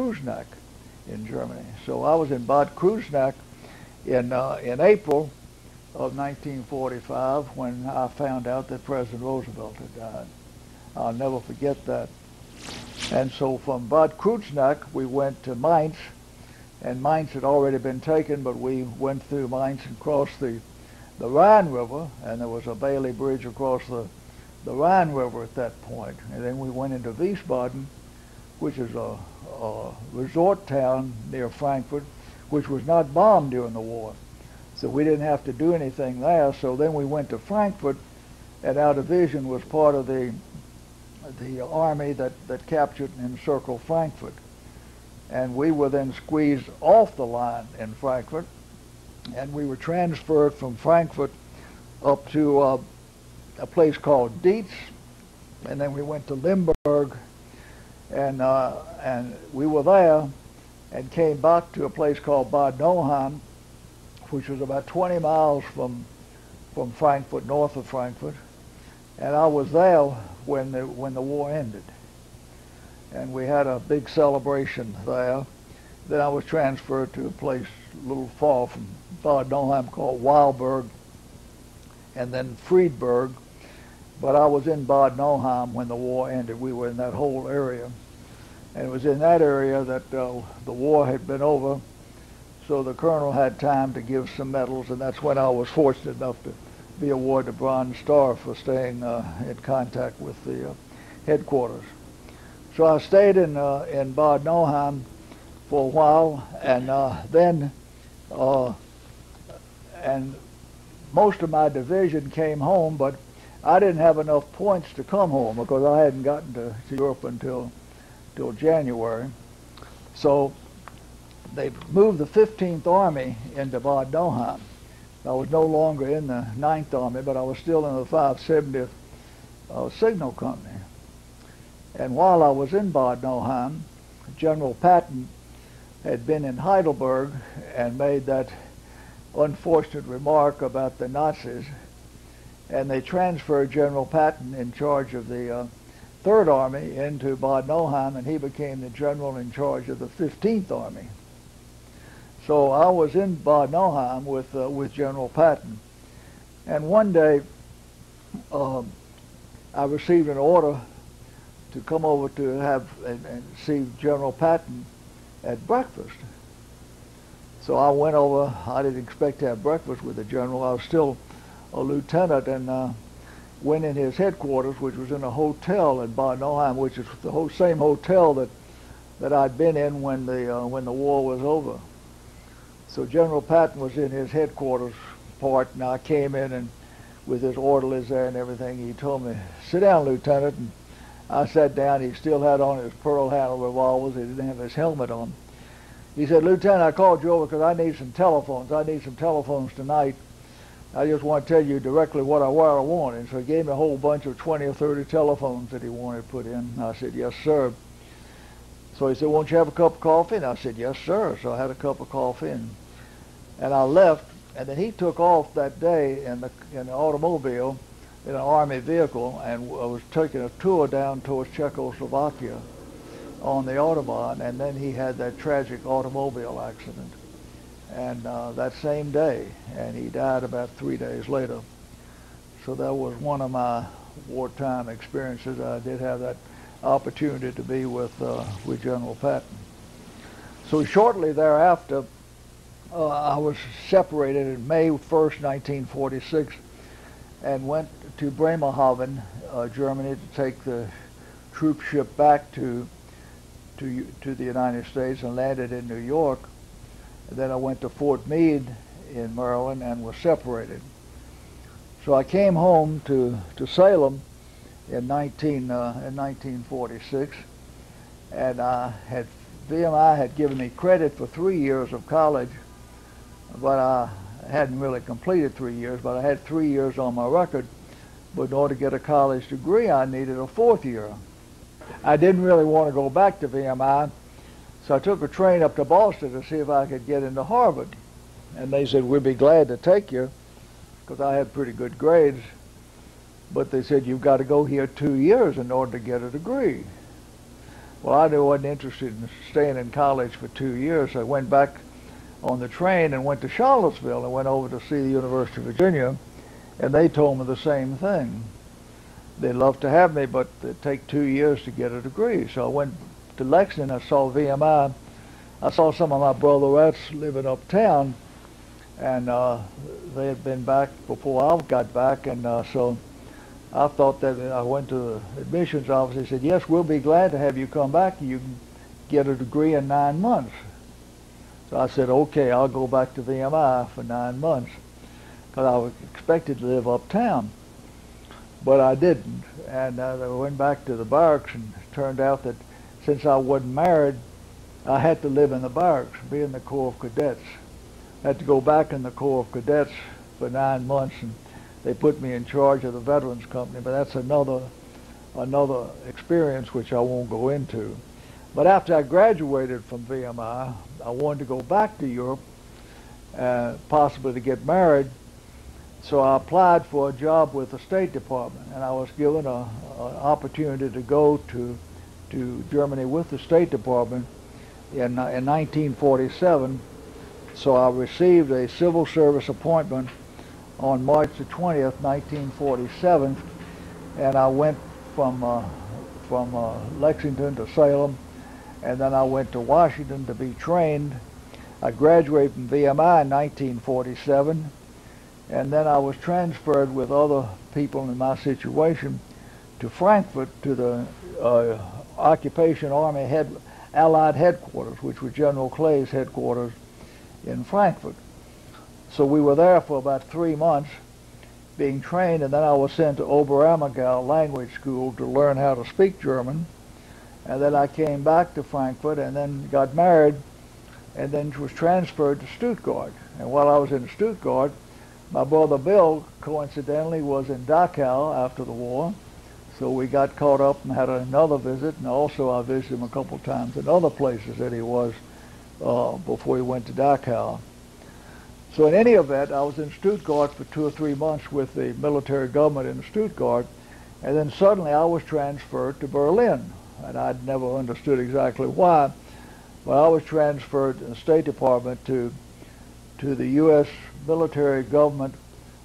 Kreuznach in Germany. So I was in Bad Kreuznach in April of 1945 when I found out that President Roosevelt had died. I'll never forget that. And so from Bad Kreuznach we went to Mainz, and Mainz had already been taken, but we went through Mainz and crossed the Rhine River, and there was a Bailey Bridge across the Rhine River at that point. And then we went into Wiesbaden, which is a resort town near Frankfurt, which was not bombed during the war. So we didn't have to do anything there. So then we went to Frankfurt, and our division was part of the army that captured and encircled Frankfurt. And we were then squeezed off the line in Frankfurt, and we were transferred from Frankfurt up to a place called Dietz, and then we went to Limburg, and we were there and came back to a place called Bad Nauheim, which was about 20 miles from Frankfurt, north of Frankfurt, and I was there when the war ended. And we had a big celebration there. Then I was transferred to a place a little far from Bad Nauheim called Weilburg, and then Friedberg. But I was in Bad Nauheim when the war ended. We were in that whole area. And it was in that area that the war had been over, so the colonel had time to give some medals, and that's when I was fortunate enough to be awarded the Bronze Star for staying in contact with the headquarters. So I stayed in Bad Nauheim for a while, and then most of my division came home, but I didn't have enough points to come home because I hadn't gotten to Europe until January. So they moved the 15th Army into Bad Nauheim. I was no longer in the 9th Army, but I was still in the 570th Signal Company. And while I was in Bad Nauheim, General Patton had been in Heidelberg and made that unfortunate remark about the Nazis, and they transferred General Patton in charge of the 3rd Army into Bad Nauheim, and he became the general in charge of the 15th Army. So I was in Bad Nauheim with General Patton, and one day I received an order to come over to have and see General Patton at breakfast. So I went over. I didn't expect to have breakfast with the general. I was still a lieutenant, and went in his headquarters, which was in a hotel in Bad Nauheim, which is the same hotel that I'd been in when the war was over. So General Patton was in his headquarters part, and I came in, and with his orderlies there and everything, he told me, "Sit down, Lieutenant." And I sat down. He still had on his pearl-handle revolvers. He didn't have his helmet on. He said, "Lieutenant, I called you over because I need some telephones. I need some telephones tonight. I just want to tell you directly what I want." And so he gave me a whole bunch of 20 or 30 telephones that he wanted put in. And I said, "Yes, sir." So he said, "Won't you have a cup of coffee?" And I said, "Yes, sir." So I had a cup of coffee, and I left. And then he took off that day in the automobile, in an Army vehicle, and was taking a tour down towards Czechoslovakia on the Autobahn, and then he had that tragic automobile accident, and that same day, and he died about 3 days later. So that was one of my wartime experiences. I did have that opportunity to be with General Patton. So shortly thereafter, I was separated in May 1st, 1946, and went to Bremerhaven, Germany, to take the troop ship back to the United States, and landed in New York. And then I went to Fort Meade in Maryland and was separated. So I came home to Salem in 1946, and VMI had given me credit for 3 years of college, but I hadn't really completed 3 years, but I had 3 years on my record. But in order to get a college degree, I needed a 4th year. I didn't really want to go back to VMI, so I took a train up to Boston to see if I could get into Harvard. And they said, "We'd be glad to take you," because I had pretty good grades. But they said, "You've got to go here 2 years in order to get a degree." Well, I wasn't interested in staying in college for 2 years. I went back on the train and went to Charlottesville and went over to see the University of Virginia, and they told me the same thing. They'd love to have me, but it'd take 2 years to get a degree. So I went to Lexington. I saw VMI. I saw some of my brotherettes living uptown, and they had been back before I got back, and so I thought that I went to the admissions office. They said, yes, we'll be glad to have you come back. You can get a degree in 9 months. So I said, okay, I'll go back to VMI for 9 months, because I was expected to live uptown. But I didn't, and I went back to the barracks, and it turned out that since I wasn't married, I had to live in the barracks, be in the Corps of Cadets. I had to go back in the Corps of Cadets for 9 months, and they put me in charge of the Veterans Company, but that's another experience which I won't go into. But after I graduated from VMI, I wanted to go back to Europe, possibly to get married. So I applied for a job with the State Department, and I was given an opportunity to go to Germany with the State Department in 1947. So I received a civil service appointment on March the 20th, 1947, and I went from Lexington to Salem, and then I went to Washington to be trained. I graduated from VMI in 1947, and then I was transferred with other people in my situation to Frankfurt, to the Occupation Army Allied Headquarters, which was General Clay's headquarters in Frankfurt. So we were there for about 3 months being trained, and then I was sent to Oberammergau language school to learn how to speak German. And then I came back to Frankfurt and then got married, and then was transferred to Stuttgart. And while I was in Stuttgart, my brother Bill, coincidentally, was in Dachau after the war. So we got caught up and had another visit, and also I visited him a couple times in other places that he was before he went to Dachau. So in any event, I was in Stuttgart for 2 or 3 months with the military government in Stuttgart, and then suddenly I was transferred to Berlin, and I'd never understood exactly why, but I was transferred in the State Department to the U.S. military government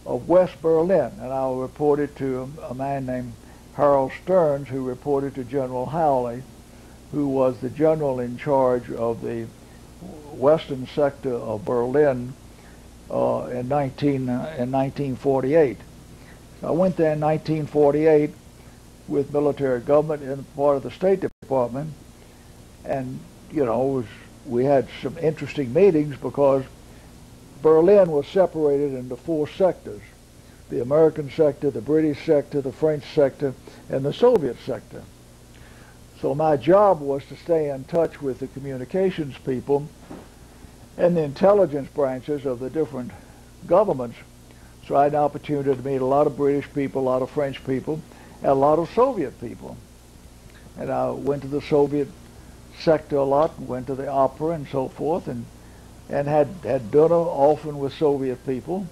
of West Berlin, and I reported to a man named Harold Stearns, who reported to General Howley, who was the general in charge of the western sector of Berlin in 1948. So I went there in 1948 with military government and part of the State Department, and we had some interesting meetings because Berlin was separated into 4 sectors: the American sector, the British sector, the French sector, and the Soviet sector. So my job was to stay in touch with the communications people and the intelligence branches of the different governments. So I had an opportunity to meet a lot of British people, a lot of French people, and a lot of Soviet people. And I went to the Soviet sector a lot, went to the opera and so forth, and had dinner often with Soviet people.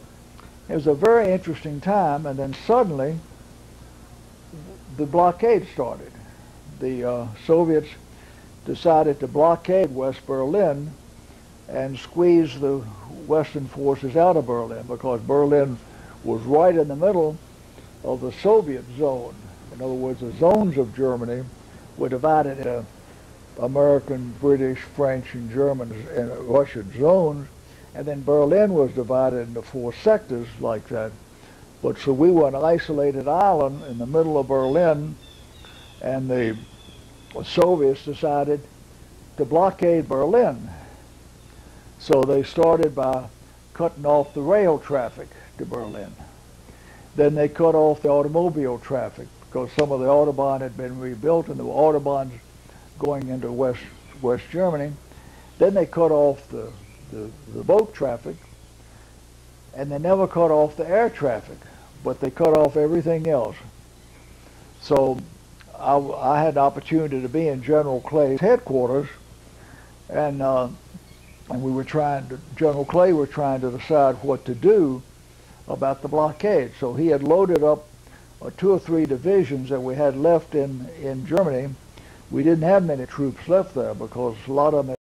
It was a very interesting time, and then suddenly the blockade started. The Soviets decided to blockade West Berlin and squeeze the Western forces out of Berlin, because Berlin was right in the middle of the Soviet zone. In other words, the zones of Germany were divided into American, British, French, and German and Russian zones, and then Berlin was divided into 4 sectors like that. But so we were an isolated island in the middle of Berlin, and the Soviets decided to blockade Berlin. So they started by cutting off the rail traffic to Berlin. Then they cut off the automobile traffic, because some of the Autobahn had been rebuilt, and there were Autobahns going into West Germany. Then they cut off the boat traffic, and they never cut off the air traffic, but they cut off everything else. So I had the opportunity to be in General Clay's headquarters, and we were General Clay were trying to decide what to do about the blockade. So he had loaded up 2 or 3 divisions that we had left in Germany we didn't have many troops left there because a lot of them